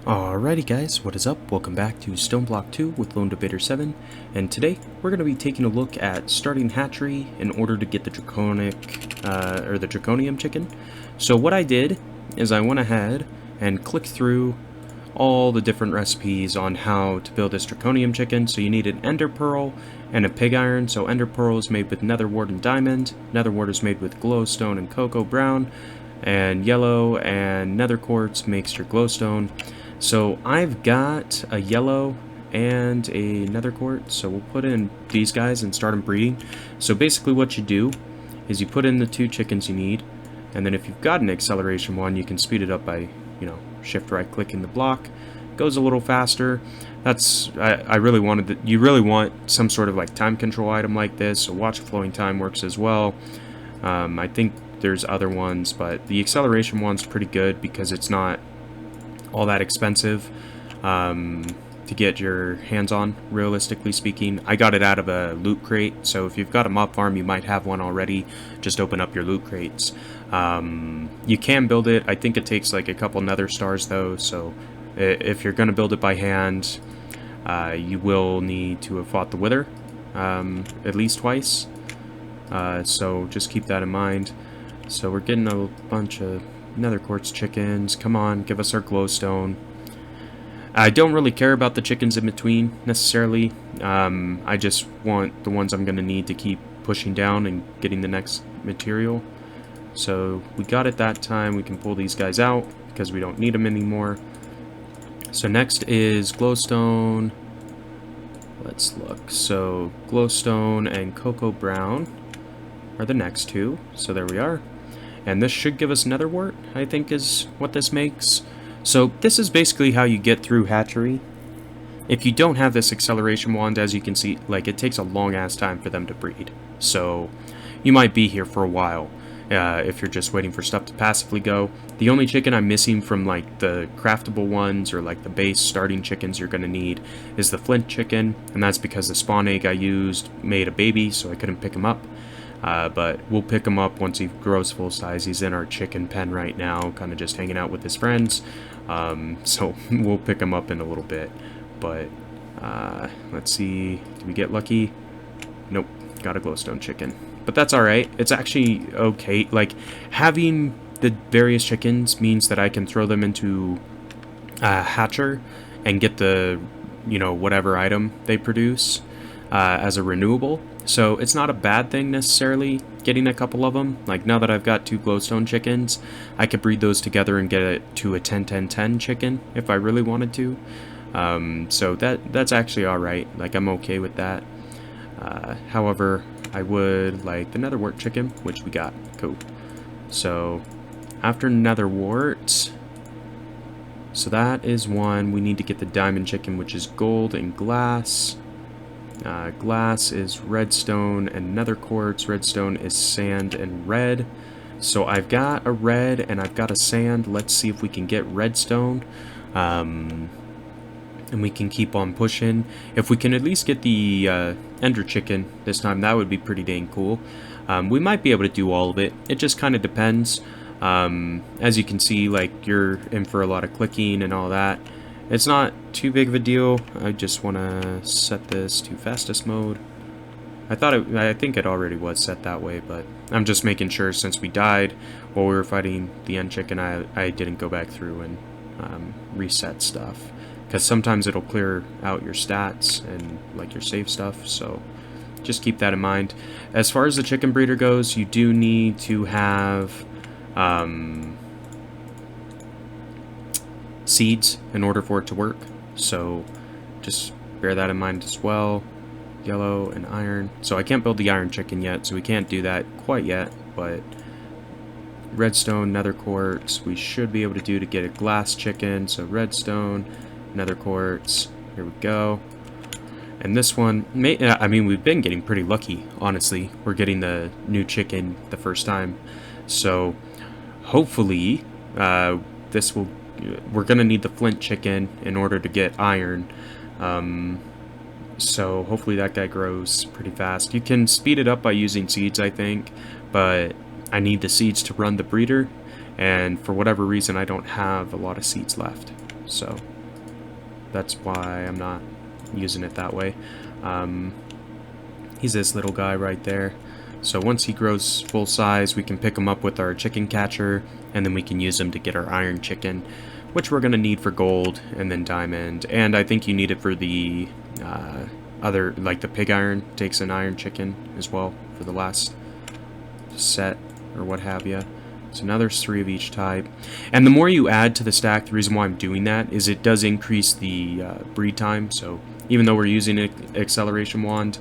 Alrighty guys, what is up? Welcome back to Stoneblock 2 with Lone Debater 7, and today we're going to be taking a look at starting hatchery in order to get the draconium chicken. So what I did is I went ahead and clicked through all the different recipes on how to build this draconium chicken. So you need an ender pearl and a pig iron. So ender pearl is made with nether wart and diamond, nether wart is made with glowstone and cocoa brown, and yellow and nether quartz makes your glowstone. So I've got a yellow and a nether quartz, so we'll put in these guys and start them breeding. So basically what you do is you put in the 2 chickens you need, and then if you've got an acceleration one, you can speed it up by, shift right clicking the block. It goes a little faster. I really wanted you really want some sort of like time control item like this, so watch flowing time works as well. I think there's other ones, but the acceleration one's pretty good because it's not all that expensive to get your hands on, realistically speaking. I got it out of a loot crate, so if you've got a mob farm, you might have one already. Just open up your loot crates. You can build it. I think it takes like a couple nether stars though, so if you're going to build it by hand, you will need to have fought the wither at least twice. So just keep that in mind. So we're getting a bunch of nether quartz chickens. Come on, give us our glowstone. I don't really care about the chickens in between necessarily. I just want the ones I'm going to need to keep pushing down and getting the next material. So we got it that time. We can pull these guys out because we don't need them anymore. So next is glowstone. Let's look. So glowstone and cocoa brown are the next 2. So there we are. And this should give us nether wart, I think is what this makes. So this is basically how you get through hatchery. If you don't have this acceleration wand, as you can see, like it takes a long ass time for them to breed. So you might be here for a while if you're just waiting for stuff to passively go. The only chicken I'm missing from like the craftable ones or like the base starting chickens you're going to need is the flint chicken. And that's because the spawn egg I used made a baby, so I couldn't pick him up. But we'll pick him up once he grows full size. He's in our chicken pen right now, kind of just hanging out with his friends. So we'll pick him up in a little bit. But let's see, did we get lucky? Nope, got a glowstone chicken. But that's alright. It's actually okay. Like, having the various chickens means that I can throw them into a hatcher and get the, whatever item they produce as a renewable. So it's not a bad thing necessarily getting a couple of them. Like now that I've got 2 glowstone chickens, I could breed those together and get it to a 10-10-10 chicken if I really wanted to. So that's actually alright. Like I'm okay with that. However, I would like the nether wart chicken, which we got. Cool. So after nether wart, so that is one. We need to get the diamond chicken, which is gold and glass. Glass is redstone and nether quartz. Redstone is sand and red. So I've got a red and I've got a sand. Let's see if we can get redstone. And we can keep on pushing. If we can at least get the ender chicken this time, that would be pretty dang cool. We might be able to do all of it. It just kind of depends. As you can see, like you're in for a lot of clicking and all that. It's not too big of a deal. I just want to set this to fastest mode. I think it already was set that way, but I'm just making sure since we died while we were fighting the end chicken, I didn't go back through and reset stuff. Because sometimes it'll clear out your stats and like your save stuff, so just keep that in mind. As far as the chicken breeder goes, you do need to have seeds in order for it to work, so just bear that in mind as well. Yellow and iron. So I can't build the iron chicken yet, so we can't do that quite yet, but redstone, nether quartz, we should be able to do to get a glass chicken. So redstone, nether quartz, here we go. And this one, I mean, we've been getting pretty lucky, honestly. We're getting the new chicken the first time, so hopefully this will. We're gonna need the flint chicken in order to get iron. So hopefully that guy grows pretty fast. You can speed it up by using seeds, I think, but I need the seeds to run the breeder, and for whatever reason I don't have a lot of seeds left. So That's why I'm not using it that way. He's this little guy right there. So once he grows full size, we can pick him up with our chicken catcher, and then we can use him to get our iron chicken, which we're going to need for gold and then diamond. And I think you need it for the other, like the pig iron takes an iron chicken as well for the last set or what have you. So now there's 3 of each type. And the more you add to the stack, the reason why I'm doing that is it does increase the breed time. So even though we're using an acceleration wand,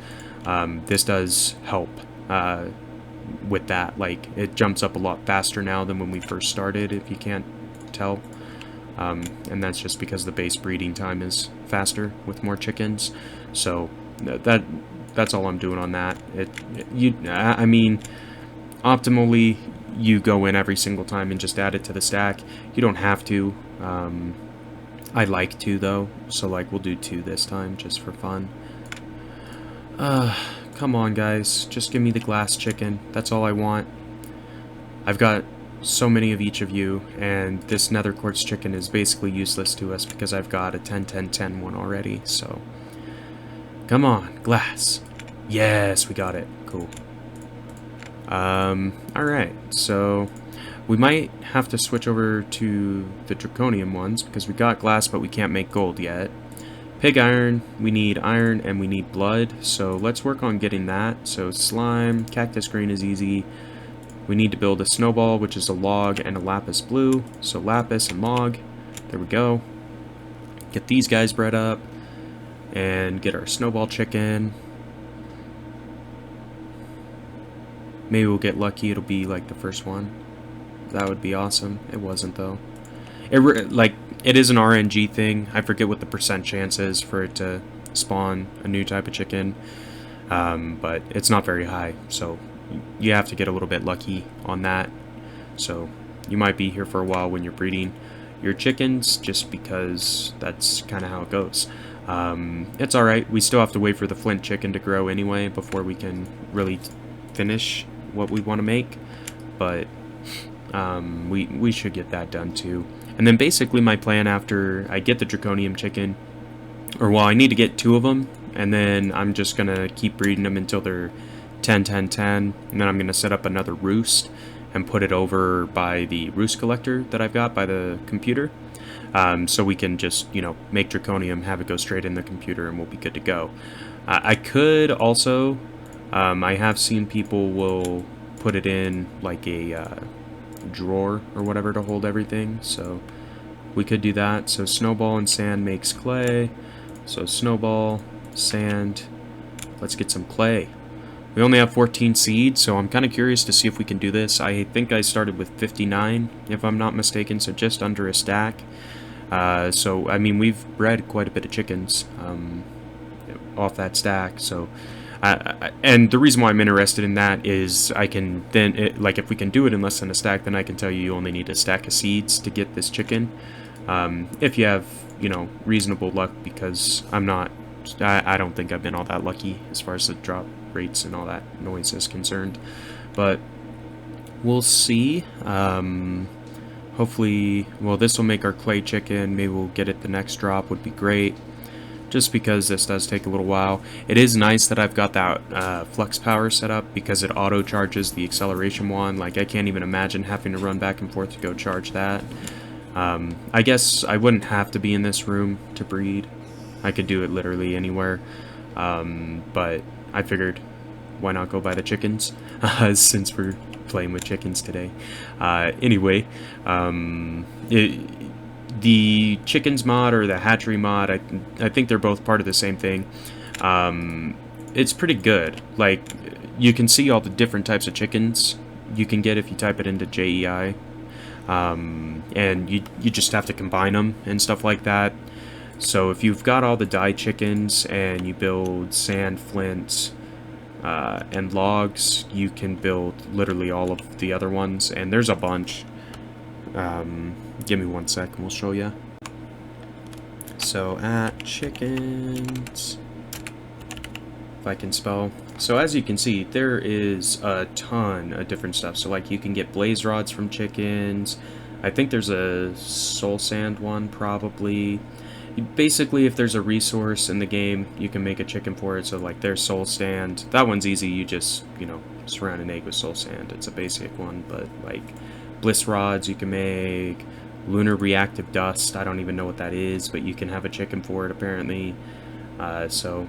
this does help with that. Like, it jumps up a lot faster now than when we first started, if you can't tell. And that's just because the base breeding time is faster with more chickens. So that's all I'm doing on that. I mean, optimally, you go in every single time and just add it to the stack. You don't have to. I like to, though, so like we'll do 2 this time just for fun. Come on, guys, just give me the glass chicken. That's all I want. I've got so many of each of you, and this nether quartz chicken is basically useless to us because I've got a 10-10-10 one already. So come on, glass. Yes, we got it. Cool. Alright, so we might have to switch over to the draconium ones because we got glass but we can't make gold yet. Pig iron, we need iron and we need blood, so let's work on getting that. So slime, cactus green is easy. We need to build a snowball, which is a log and a lapis blue. So lapis and log, there we go. Get these guys bred up and get our snowball chicken. Maybe we'll get lucky, it'll be like the first one. That would be awesome. It wasn't though. It is an RNG thing. I forget what the % chance is for it to spawn a new type of chicken. But it's not very high, so you have to get a little bit lucky on that. So you might be here for a while when you're breeding your chickens, just because that's kind of how it goes. It's alright, we still have to wait for the flint chicken to grow anyway before we can really finish what we want to make, but we should get that done too. And then basically my plan after I get the draconium chicken, or well, I need to get 2 of them, and then I'm just gonna keep breeding them until they're 10-10-10, and then I'm gonna set up another roost and put it over by the roost collector that I've got by the computer, so we can just, you know, make draconium, have it go straight in the computer, and we'll be good to go. I could also, I have seen people will put it in like a drawer or whatever to hold everything, so we could do that. So snowball and sand makes clay, so snowball, sand, let's get some clay. We only have 14 seeds, so I'm kind of curious to see if we can do this. I think I started with 59 if I'm not mistaken, so just under a stack. So I mean, we've bred quite a bit of chickens off that stack, so and the reason why I'm interested in that is I can then, like, if we can do it in less than a stack, then I can tell you only need a stack of seeds to get this chicken. If you have, you know, reasonable luck, because I don't think I've been all that lucky as far as the drop rates and all that noise is concerned. But we'll see. Hopefully, well, this will make our clay chicken. Maybe we'll get it the next drop would be great. Just because this does take a little while. It is nice that I've got that flux power set up because it auto charges the acceleration wand. Like, I can't even imagine having to run back and forth to go charge that. I guess I wouldn't have to be in this room to breed. I could do it literally anywhere. But I figured, why not go buy the chickens? Since we're playing with chickens today. Anyway, the chickens mod or the hatchery mod, I think they're both part of the same thing. It's pretty good. Like, you can see all the different types of chickens you can get if you type it into JEI. And you just have to combine them and stuff like that. So if you've got all the dye chickens and you build sand, flint, and logs, you can build literally all of the other ones, and there's a bunch. Give me 1 sec and we'll show you. So at chickens, if I can spell. So as you can see, there is a ton of different stuff. So like, you can get blaze rods from chickens. I think there's a soul sand one probably. Basically, if there's a resource in the game, you can make a chicken for it. So like there's soul sand. That one's easy. You just, surround an egg with soul sand. It's a basic one, but like bliss rods you can make, lunar reactive dust. I don't even know what that is, but you can have a chicken for it apparently. So,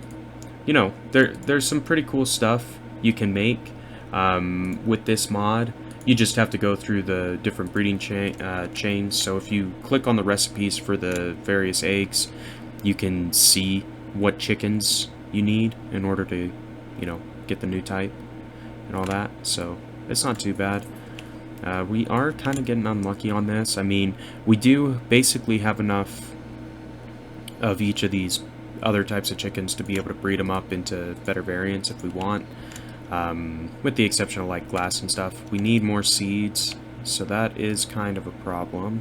there's some pretty cool stuff you can make with this mod. You just have to go through the different breeding chains. So if you click on the recipes for the various eggs, you can see what chickens you need in order to, get the new type and all that. So it's not too bad. We are kind of getting unlucky on this. I mean, we do basically have enough of each of these other types of chickens to be able to breed them up into better variants if we want. With the exception of like glass and stuff. We need more seeds, so that is kind of a problem.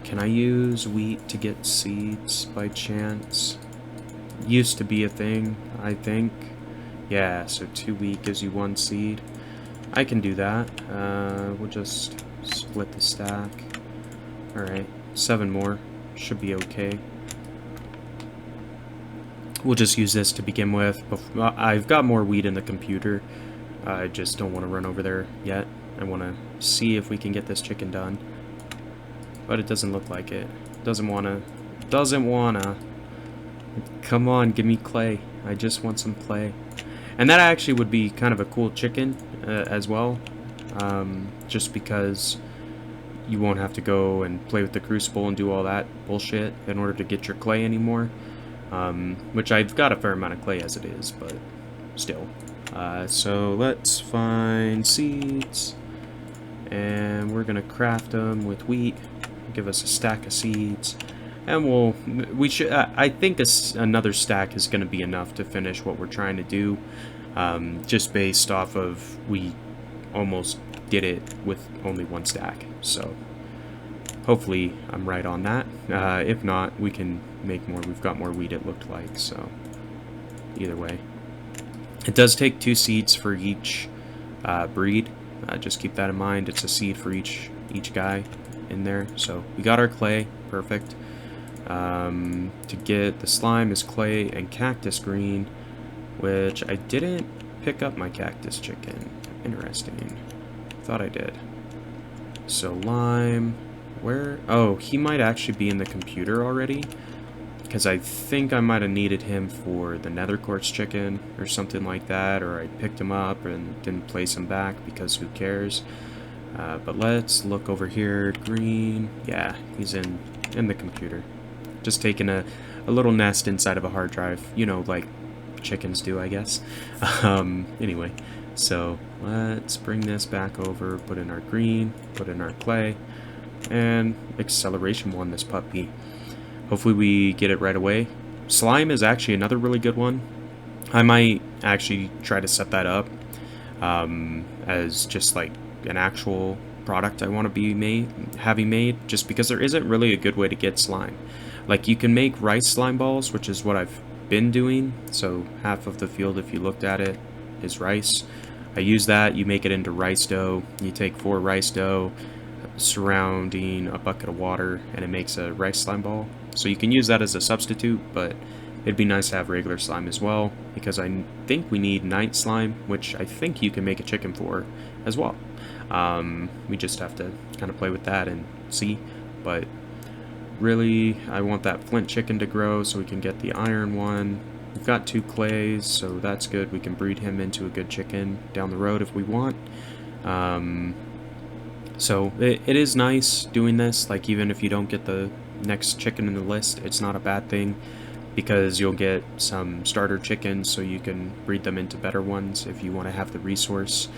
Can I use wheat to get seeds by chance? Used to be a thing, I think. Yeah, so 2 wheat gives you 1 seed. I can do that. We'll just split the stack. Alright, 7 more. Should be okay. We'll just use this to begin with. I've got more wheat in the computer. I just don't want to run over there yet. I want to see if we can get this chicken done. But it doesn't look like it. Doesn't wanna. Come on, give me clay. I just want some clay. And that actually would be kind of a cool chicken as well. Just because you won't have to go and play with the crucible and do all that bullshit in order to get your clay anymore. Which I've got a fair amount of clay as it is, but still. So let's find seeds, and we're gonna craft them with wheat. Give us a stack of seeds, and we should. I think another stack is gonna be enough to finish what we're trying to do. Just based off of we almost did it with only 1 stack, so. Hopefully I'm right on that. If not, we can make more. We've got more wheat, it looked like, so either way. It does take 2 seeds for each breed. Just keep that in mind. It's a seed for each guy in there. So we got our clay. Perfect. To get the slime is clay and cactus green, which I didn't pick up my cactus chicken. Interesting. Thought I did. So lime... Where? Oh, he might actually be in the computer already, because I think I might have needed him for the nether quartz chicken or something like that, or I picked him up and didn't place him back because who cares. But let's look over here. Green. Yeah, he's in the computer. Just taking a little nest inside of a hard drive, like chickens do, I guess. Anyway, so let's bring this back over, put in our green, put in our clay. And acceleration won this puppy. Hopefully we get it right away. Slime is actually another really good one. I might actually try to set that up as just like an actual product I want to be having made, just because there isn't really a good way to get slime. Like you can make rice slime balls, which is what I've been doing. So half of the field, if you looked at it, is rice. I use that. You make it into rice dough. You take 4 rice dough, surrounding a bucket of water, and it makes a rice slime ball. So you can use that as a substitute, but it'd be nice to have regular slime as well, because I think we need night slime, which I think you can make a chicken for as well. We just have to kind of play with that and see, but really I want that flint chicken to grow so we can get the iron one. We've got 2 clays, so that's good. We can breed him into a good chicken down the road if we want. So it is nice doing this, like even if you don't get the next chicken in the list, it's not a bad thing, because you'll get some starter chickens so you can breed them into better ones if you want to have the resource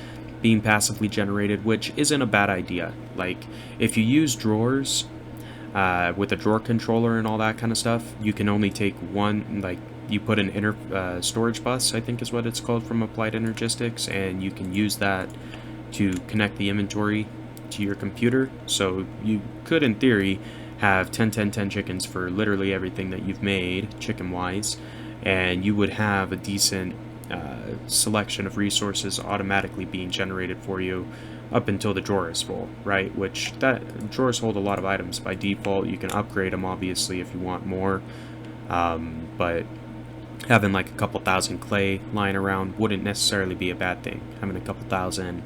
being passively generated, which isn't a bad idea. Like if you use drawers with a drawer controller and all that kind of stuff, you can only take one, like you put an inner storage bus, I think is what it's called from Applied Energistics, and you can use that to connect the inventory to your computer. So you could, in theory, have 10 chickens for literally everything that you've made, chicken-wise, and you would have a decent selection of resources automatically being generated for you up until the drawer is full, right? Which, that drawers hold a lot of items by default. You can upgrade them, obviously, if you want more, But having like a couple thousand clay lying around wouldn't necessarily be a bad thing. Having a couple thousand,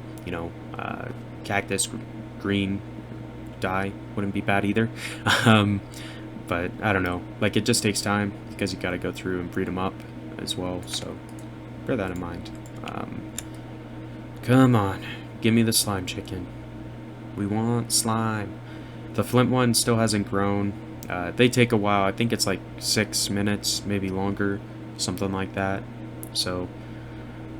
cactus green dye wouldn't be bad either. But I don't know, like it just takes time because you got to go through and breed them up as well, so bear that in mind. Come on, give me the slime chicken. We want slime. The flint one still hasn't grown. They take a while. I think it's like 6 minutes, maybe longer, something like that. So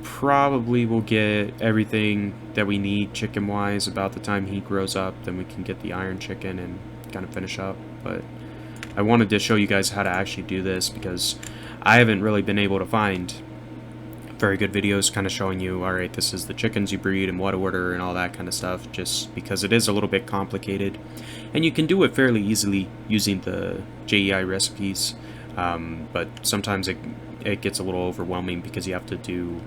probably we'll get everything that we need chicken wise about the time he grows up. Then we can get the iron chicken and kind of finish up. But I wanted to show you guys how to actually do this because I haven't really been able to find very good videos kind of showing you, all right, this is the chickens you breed and what order and all that kind of stuff, just because it is a little bit complicated. And you can do it fairly easily using the JEI recipes, but sometimes it gets a little overwhelming because you have to do,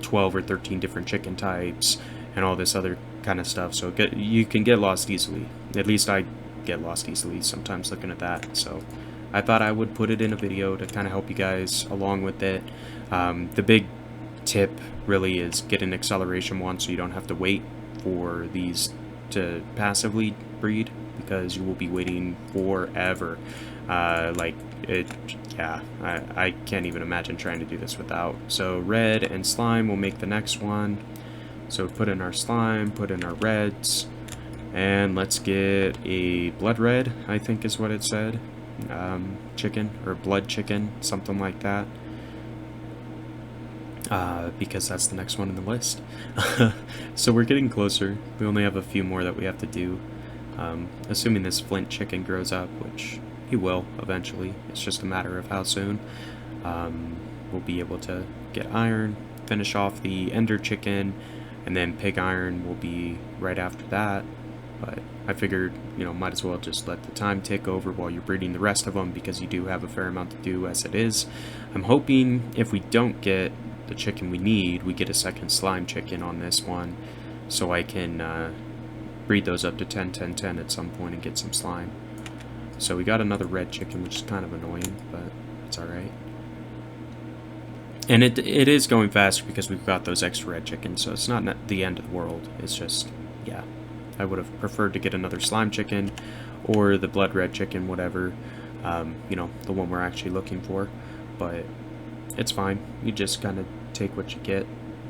12 or 13 different chicken types and all this other kind of stuff, so you can get lost easily. At least I get lost easily sometimes looking at that, so I thought I would put it in a video to kind of help you guys along with it. The big tip really is get an acceleration one so you don't have to wait for these to passively breed, because you will be waiting forever. I can't even imagine trying to do this without. So red and slime will make the next one. So put in our slime, put in our reds, and let's get a blood red, I think is what it said. Chicken, or blood chicken, something like that. Because that's the next one in the list. So we're getting closer. We only have a few more that we have to do. Assuming this flint chicken grows up, which he will eventually. It's just a matter of how soon. We'll be able to get iron, finish off the ender chicken, and then pig iron will be right after that. But I figured, might as well just let the time tick over while you're breeding the rest of them, because you do have a fair amount to do as it is. I'm hoping if we don't get the chicken we need, we get a second slime chicken on this one, so I can breed those up to 10, 10, 10 at some point and get some slime. So we got another red chicken, which is kind of annoying, but it's alright. And it is going faster because we've got those extra red chickens, so it's not the end of the world. It's just, yeah. I would have preferred to get another slime chicken or the blood red chicken, whatever, the one we're actually looking for, but it's fine. You just kind of take what you get.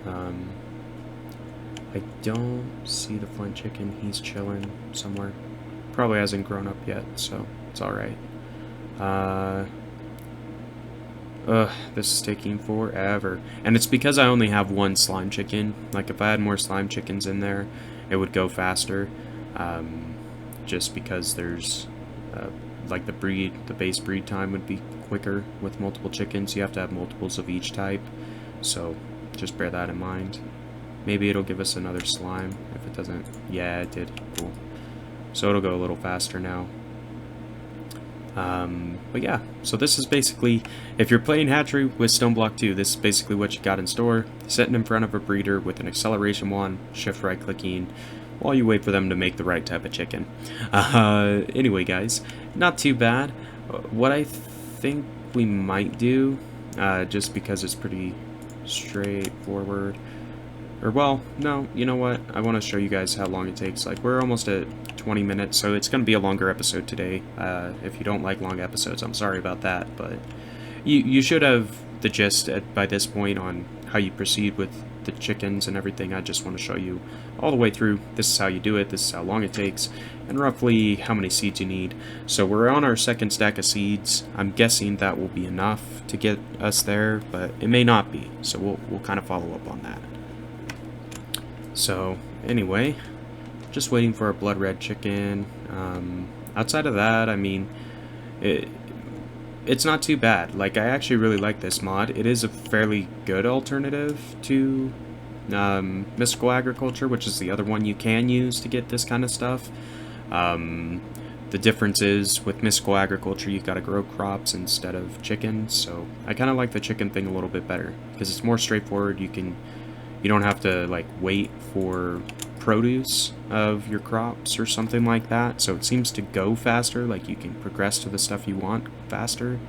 I don't see the flint chicken. He's chilling somewhere. Probably hasn't grown up yet, so it's alright. This is taking forever. And it's because I only have one slime chicken. Like, if I had more slime chickens in there, it would go faster, just because there's like the base breed time would be quicker with multiple chickens. You have to have multiples of each type, so just bear that in mind. Maybe it'll give us another slime. If it doesn't, yeah, it did. Cool. So it'll go a little faster now. But yeah, so this is basically, if you're playing hatchery with Stoneblock 2, this is basically what you got in store. Sitting in front of a breeder with an acceleration wand, shift right clicking, while you wait for them to make the right type of chicken. Anyway guys, not too bad. What I think we might do, just because it's pretty straightforward, or well, no, you know what, I want to show you guys how long it takes. Like, we're almost at 20 minutes, so it's going to be a longer episode today. If you don't like long episodes, I'm sorry about that, but you should have the gist by this point on how you proceed with the chickens and everything. I just want to show you all the way through. This is how you do it, this is how long it takes, and roughly how many seeds you need. So we're on our second stack of seeds. I'm guessing that will be enough to get us there, but it may not be, so we'll kind of follow up on that. So anyway, just waiting for a blood red chicken. Outside of that, I mean, it's not too bad. Like, I actually really like this mod. It is a fairly good alternative to Mystical Agriculture, which is the other one you can use to get this kind of stuff. The difference is, with Mystical Agriculture, you've got to grow crops instead of chickens, so I kind of like the chicken thing a little bit better, because it's more straightforward. You don't have to, like, wait for produce of your crops or something like that, so it seems to go faster. Like, you can progress to the stuff you want faster.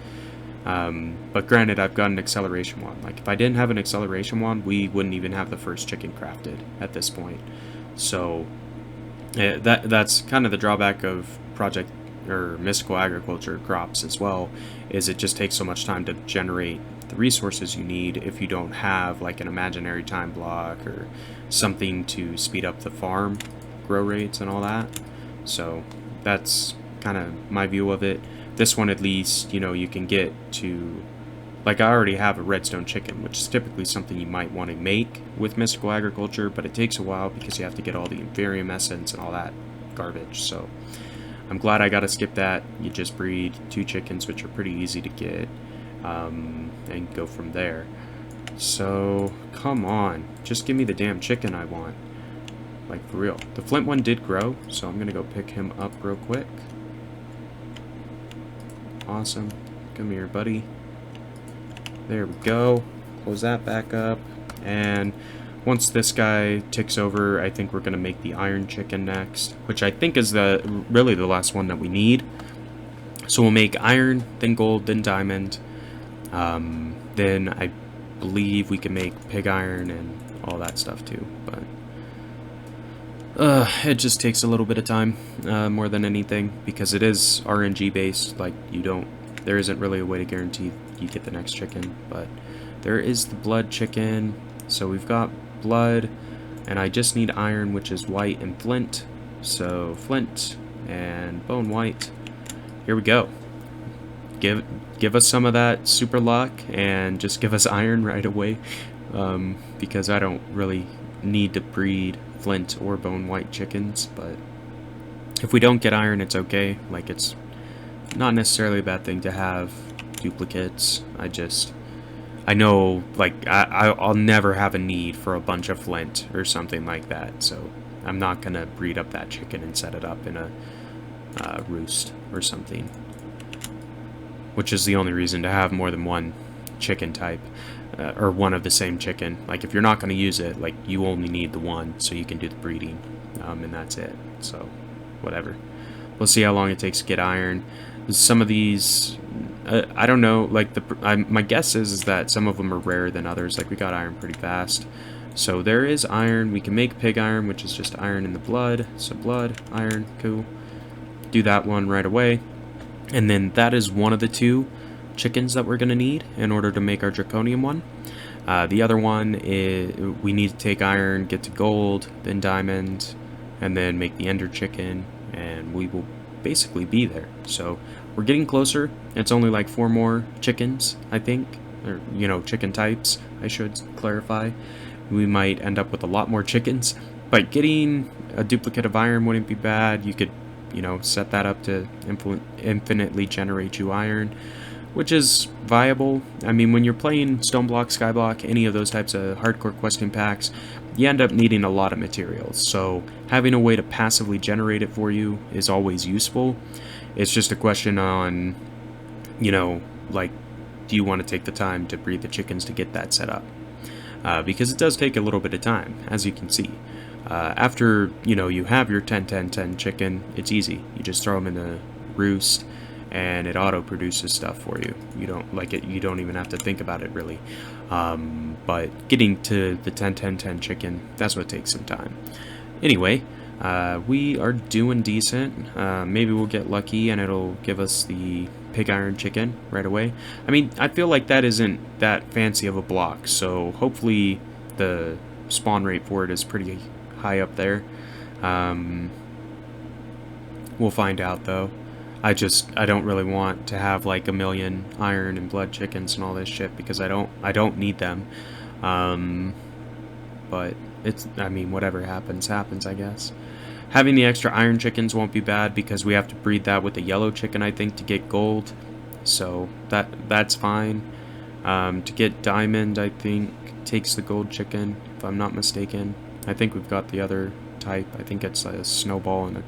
But granted, I've got an acceleration wand. Like, if I didn't have an acceleration wand, we wouldn't even have the first chicken crafted at this point. So that's kind of the drawback of Project or Mystical Agriculture crops as well, is it just takes so much time to generate the resources you need if you don't have like an imaginary time block or something to speed up the farm grow rates and all that. So that's kind of my view of it. This one, at least, you know, you can get to, like, I already have a redstone chicken, which is typically something you might want to make with Mystical Agriculture, but it takes a while because you have to get all the Inferium essence and all that garbage. So I'm glad I got to skip that. You just breed 2 chickens, which are pretty easy to get, and go from there. So come on, just give me the damn chicken I want. Like, for real. The flint one did grow, so I'm gonna go pick him up real quick. Awesome. Come here, buddy. There we go. Close that back up. And once this guy ticks over, I think we're gonna make the iron chicken next, which I think is really the last one that we need. So we'll make iron, then gold, then diamond. Then I believe we can make pig iron and all that stuff too, but it just takes a little bit of time, more than anything, because it is RNG based. Like, there isn't really a way to guarantee you get the next chicken, but there is the blood chicken. So we've got blood, and I just need iron, which is white, and flint. So flint and bone white. Here we go. Give us some of that super luck, and just give us iron right away, because I don't really need to breed flint or bone white chickens. But if we don't get iron, it's okay. Like, it's not necessarily a bad thing to have duplicates. I know, like, I'll never have a need for a bunch of flint or something like that, so I'm not gonna breed up that chicken and set it up in a roost or something, which is the only reason to have more than one chicken type, or one of the same chicken. Like, if you're not going to use it, like, you only need the one so you can do the breeding, and that's it. So whatever, we'll see how long it takes to get iron. Some of these, I don't know, like, my guess is that some of them are rarer than others. Like, we got iron pretty fast, so there is iron. We can make pig iron, which is just iron in the blood. So blood, iron, cool. Do that one right away. And then that is one of the 2 chickens that we're going to need in order to make our draconium one. The other one is, we need to take iron, get to gold, then diamond, and then make the ender chicken, and we will basically be there. So we're getting closer. It's only like 4 more chickens, I think, or, you know, chicken types, I should clarify. We might end up with a lot more chickens, but getting a duplicate of iron wouldn't be bad. You could, you know, set that up to infinitely generate you iron, which is viable. I mean, when you're playing Stoneblock, Skyblock, any of those types of hardcore questing packs, you end up needing a lot of materials. So having a way to passively generate it for you is always useful. It's just a question on, you know, like, do you want to take the time to breed the chickens to get that set up? Because it does take a little bit of time, as you can see. After, you know, you have your 10-10-10 chicken, it's easy. You just throw them in the roost, and it auto produces stuff for you. You don't like it. You don't even have to think about it, really. But getting to the 10-10-10 chicken, that's what takes some time. Anyway, we are doing decent. Maybe we'll get lucky and it'll give us the pig iron chicken right away. I mean, I feel like that isn't that fancy of a block, so hopefully the spawn rate for it is pretty high up there. We'll find out, though. I don't really want to have like a million iron and blood chickens and all this shit, because I don't need them. But I mean, whatever happens, I guess. Having the extra iron chickens won't be bad, because we have to breed that with the yellow chicken, I think, to get gold. So that's fine. To get diamond, I think, takes the gold chicken, if I'm not mistaken. I think we've got the other type. I think it's a snowball and a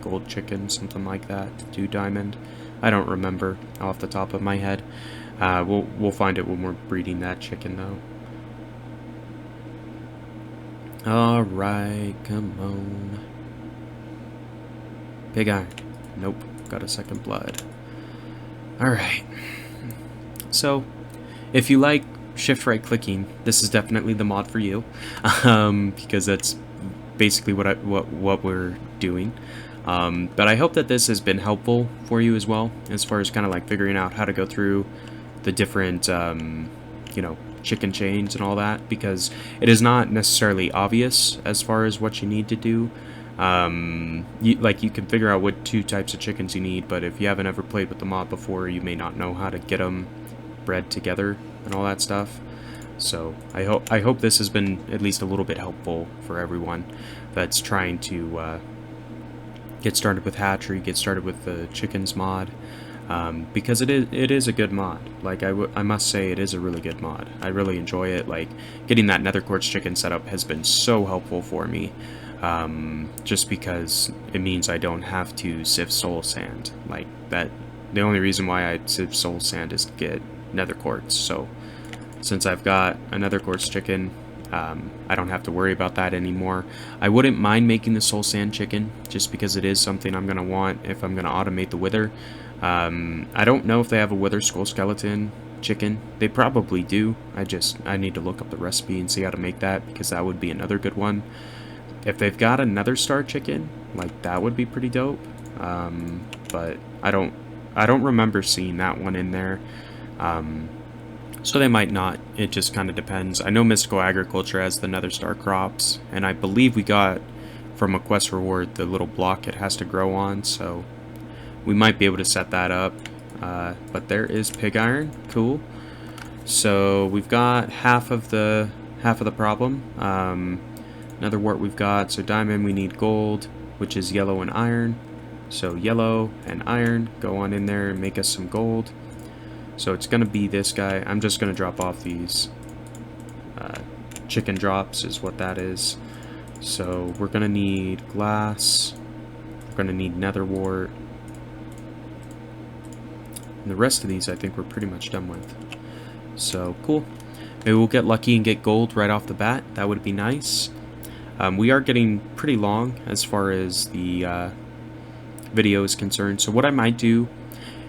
gold chicken, something like that, to do diamond. I don't remember off the top of my head. We'll find it when we're breeding that chicken, though. Alright, come on. Pig iron. Nope, got a second blood. Alright. So if you like shift right clicking, this is definitely the mod for you, because that's basically what we're doing. But I hope that this has been helpful for you as well, as far as kind of like figuring out how to go through the different, you know, chicken chains and all that, because it is not necessarily obvious as far as what you need to do. You can figure out what 2 types of chickens you need, but if you haven't ever played with the mod before, you may not know how to get them bred together and all that stuff. So I hope this has been at least a little bit helpful for everyone that's trying to get started with hatchery, get started with the chickens mod, because it is a good mod. Like I must say, it is a really good mod. I really enjoy it. Like getting that nether quartz chicken setup has been so helpful for me, just because it means I don't have to sift soul sand like that. The only reason why I sift soul sand is to get nether quartz. So since I've got a nether quartz chicken, I don't have to worry about that anymore. I wouldn't mind making the soul sand chicken, just because it is something I'm going to want if I'm going to automate the wither. I don't know if they have a wither skull skeleton chicken. They probably do. I need to look up the recipe and see how to make that, because that would be another good one. If they've got a nether star chicken, like that would be pretty dope. But I don't remember seeing that one in there. So they might not. It just kind of depends. I know Mystical Agriculture has the nether star crops, and I believe we got from a quest reward the little block it has to grow on, so we might be able to set that up. But there is pig iron. Cool. So we've got half of the problem. Another wart we've got. So diamond, we need gold, which is yellow and iron. So yellow and iron, go on in there and make us some gold. So it's going to be this guy. I'm just going to drop off these chicken drops is what that is. So we're going to need glass. We're going to need nether wart. And the rest of these I think we're pretty much done with. So cool. Maybe we'll get lucky and get gold right off the bat. That would be nice. We are getting pretty long as far as the video is concerned. So what I might do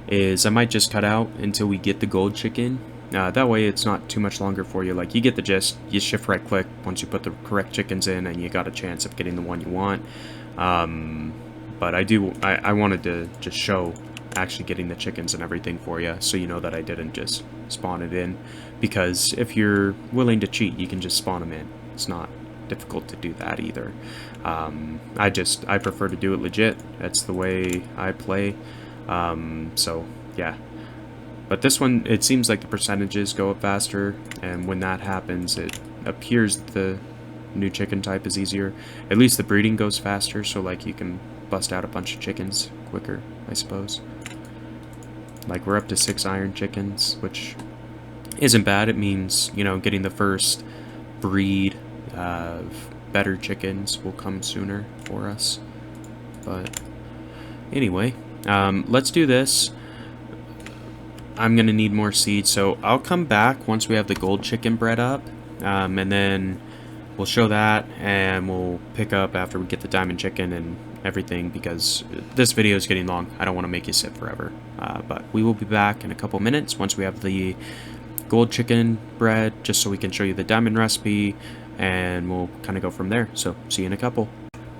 is I might just cut out until we get the gold chicken. That way it's not too much longer for you. Like, you get the gist. You shift right click once you put the correct chickens in, and you got a chance of getting the one you want. But I wanted to just show actually getting the chickens and everything for you, so you know that I didn't just spawn it in. Because if you're willing to cheat, you can just spawn them in. It's not difficult to do that either. I prefer to do it legit. That's the way I play. So yeah, but this one, it seems like the percentages go up faster, and when that happens, it appears the new chicken type is easier. At least the breeding goes faster, so like you can bust out a bunch of chickens quicker, I suppose. Like, we're up to 6 iron chickens, which isn't bad. It means, you know, getting the first breed of better chickens will come sooner for us. But anyway, let's do this. I'm gonna need more seeds, so I'll come back once we have the gold chicken bred up, and then we'll show that, and we'll pick up after we get the diamond chicken and everything, because this video is getting long. I don't want to make you sit forever, but we will be back in a couple minutes once we have the gold chicken bred, just so we can show you the diamond recipe, and we'll kind of go from there. So see you in a couple.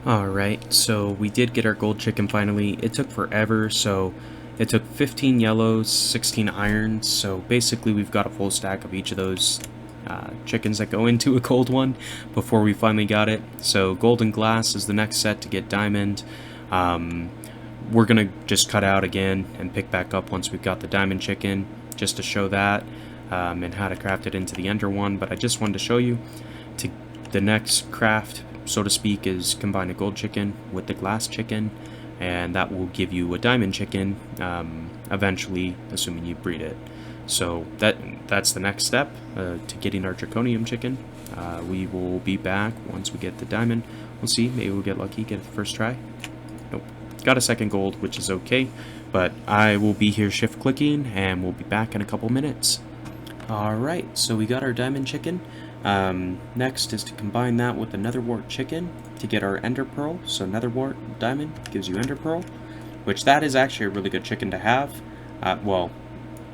Alright, so we did get our gold chicken finally. It took forever, so it took 15 yellows, 16 irons, so basically we've got a full stack of each of those chickens that go into a gold one before we finally got it. So golden glass is the next set to get diamond. We're gonna just cut out again and pick back up once we've got the diamond chicken, just to show that, and how to craft it into the ender one. But I just wanted to show you, to the next craft, so to speak, is combine a gold chicken with the glass chicken, and that will give you a diamond chicken eventually, assuming you breed it. So that's the next step to getting our draconium chicken. We will be back once we get the diamond. We'll see, maybe we'll get lucky, get it the first try. Nope, got a second gold, which is okay, but I will be here shift clicking, and we'll be back in a couple minutes. Alright, so we got our diamond chicken. Next is to combine that with the nether wart chicken to get our ender pearl. So nether wart diamond gives you ender pearl, which that is actually a really good chicken to have. Well,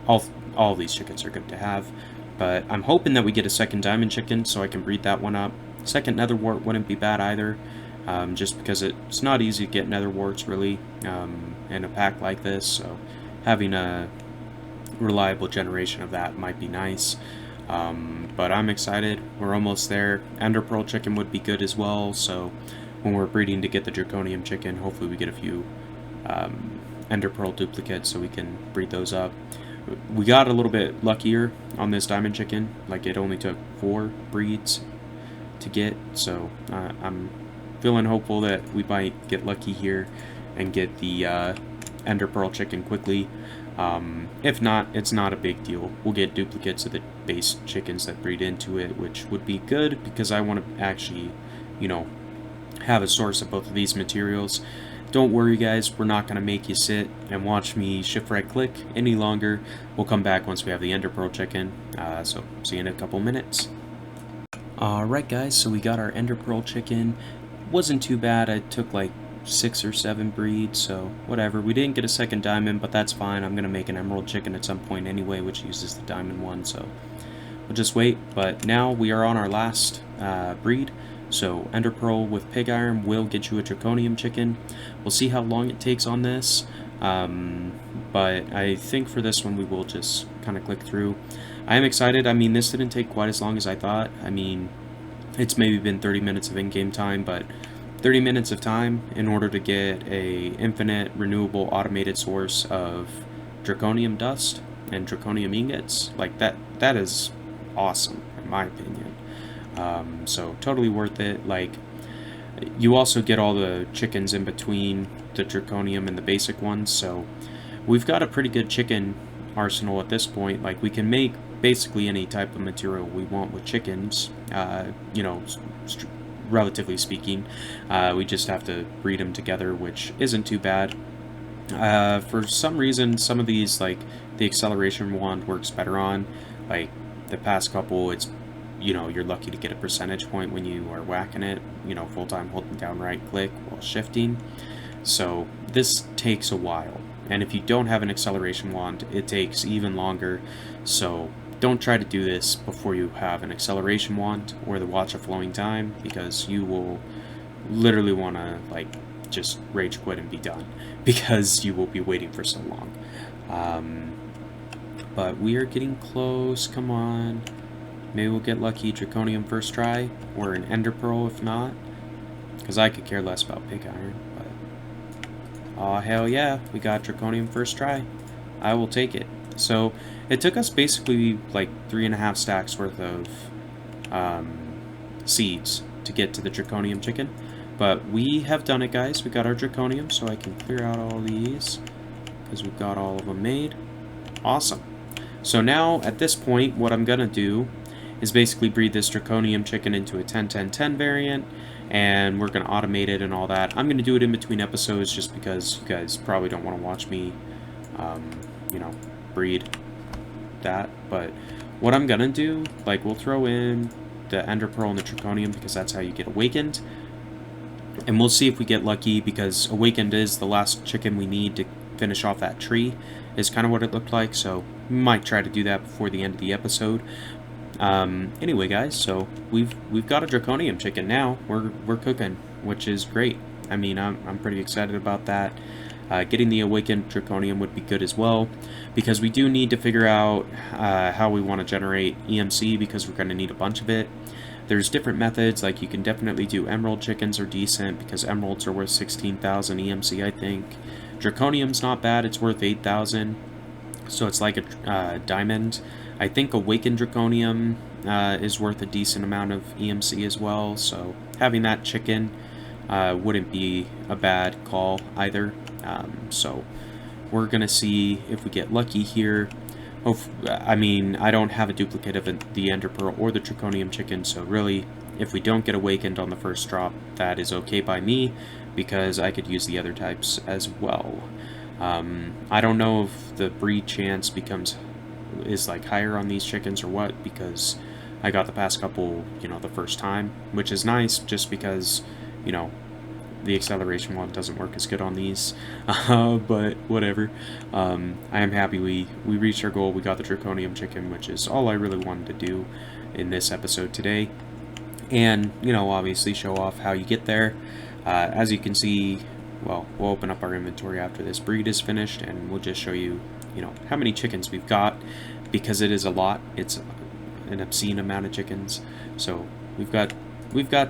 all these chickens are good to have. But I'm hoping that we get a second diamond chicken so I can breed that one up. Second nether wart wouldn't be bad either, just because it's not easy to get nether warts really in a pack like this, so having a reliable generation of that might be nice. But I'm excited. We're almost there. Ender pearl chicken would be good as well, so when we're breeding to get the draconium chicken, hopefully we get a few ender pearl duplicates so we can breed those up. We got a little bit luckier on this diamond chicken, like it only took 4 breeds to get, so I'm feeling hopeful that we might get lucky here and get the ender pearl chicken quickly. If not, it's not a big deal. We'll get duplicates of the base chickens that breed into it, which would be good because I want to actually, you know, have a source of both of these materials. Don't worry guys, we're not going to make you sit and watch me shift right click any longer. We'll come back once we have the ender pearl chicken, so see you in a couple minutes. Alright guys, so we got our ender pearl chicken. Wasn't too bad. I took like 6 or 7 breeds, so whatever. We didn't get a second diamond, but that's fine. I'm going to make an emerald chicken at some point anyway, which uses the diamond one, so we'll just wait. But now we are on our last breed. So ender pearl with pig iron will get you a draconium chicken. We'll see how long it takes on this, but I think for this one we will just kind of click through. I am excited. I mean, this didn't take quite as long as I thought. I mean, it's maybe been 30 minutes of in-game time, but 30 minutes of time in order to get a infinite renewable automated source of draconium dust and draconium ingots, like that is awesome in my opinion. So totally worth it. Like, you also get all the chickens in between the draconium and the basic ones, so we've got a pretty good chicken arsenal at this point. Like, we can make basically any type of material we want with chickens, you know, relatively speaking. We just have to breed them together, which isn't too bad. For some reason, some of these, like the acceleration wand works better on. Like the past couple, it's, you know, you're lucky to get a percentage point when you are whacking it, you know, full time holding down right click while shifting. So this takes a while, and if you don't have an acceleration wand, it takes even longer. So don't try to do this before you have an acceleration wand or the watch of flowing time, because you will literally want to like just rage quit and be done, because you will be waiting for so long. But we are getting close. Come on, maybe we'll get lucky. Draconium first try, or an ender pearl if not, because I could care less about pig iron. But oh hell yeah, we got draconium first try. I will take it. So it took us basically like 3.5 stacks worth of seeds to get to the draconium chicken, but we have done it guys. We got our draconium, so I can clear out all these because we've got all of them made. Awesome. So now at this point what I'm gonna do is basically breed this draconium chicken into a 10-10-10 variant, and we're gonna automate it and all that. I'm gonna do it in between episodes just because you guys probably don't want to watch me you know, breed that. But what I'm gonna do, like, we'll throw in the ender pearl and the draconium because that's how you get awakened, and we'll see if we get lucky, because awakened is the last chicken we need to finish off that tree, is kind of what it looked like. So we might try to do that before the end of the episode. Anyway guys, so we've got a draconium chicken now. We're cooking, which is great. I mean, I'm pretty excited about that. Getting the awakened draconium would be good as well, because we do need to figure out how we want to generate EMC, because we're going to need a bunch of it. There's different methods. Like, you can definitely do emerald chickens are decent, because emeralds are worth 16,000 EMC, I think. Draconium's not bad, it's worth 8,000, so it's like a diamond. I think awakened draconium is worth a decent amount of EMC as well, so having that chicken wouldn't be a bad call either. So we're gonna see if we get lucky here. I mean, I don't have a duplicate of the ender pearl or the draconium chicken, so really, if we don't get awakened on the first drop, that is okay by me, because I could use the other types as well. I don't know if the breed chance is like higher on these chickens or what, because I got the past couple, you know, the first time, which is nice, just because, you know, the acceleration one doesn't work as good on these, but whatever. I am happy we reached our goal. We got the Draconium chicken, which is all I really wanted to do in this episode today. And, you know, obviously show off how you get there. As you can see, well, we'll open up our inventory after this breed is finished, and we'll just show you, you know, how many chickens we've got, because it is a lot. It's an obscene amount of chickens. So we've got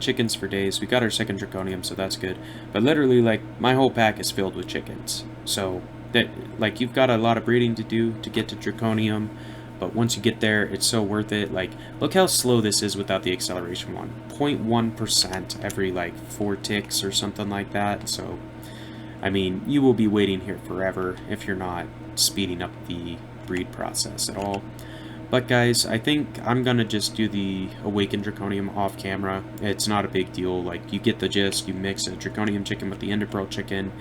chickens for days. We got our second Draconium, so that's good. But literally, like, my whole pack is filled with chickens. So that, like, you've got a lot of breeding to do to get to Draconium. But once you get there, it's so worth it. Like, look how slow this is without the acceleration one. 0.1% every, like, 4 ticks or something like that. So, I mean, you will be waiting here forever if you're not speeding up the breed process at all. But guys, I think I'm gonna just do the Awakened Draconium off camera. It's not a big deal. Like, you get the gist. You mix a Draconium chicken with the Ender Pearl chicken.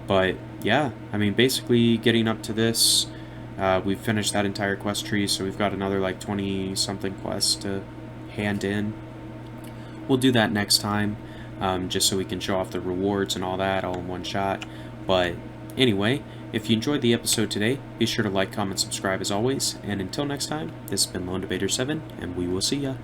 But, yeah, I mean, basically getting up to this... we've finished that entire quest tree, so we've got another like 20-something quests to hand in. We'll do that next time, just so we can show off the rewards and all that all in one shot. But anyway, if you enjoyed the episode today, be sure to like, comment, subscribe as always. And until next time, this has been Lone Debater 7, and we will see ya.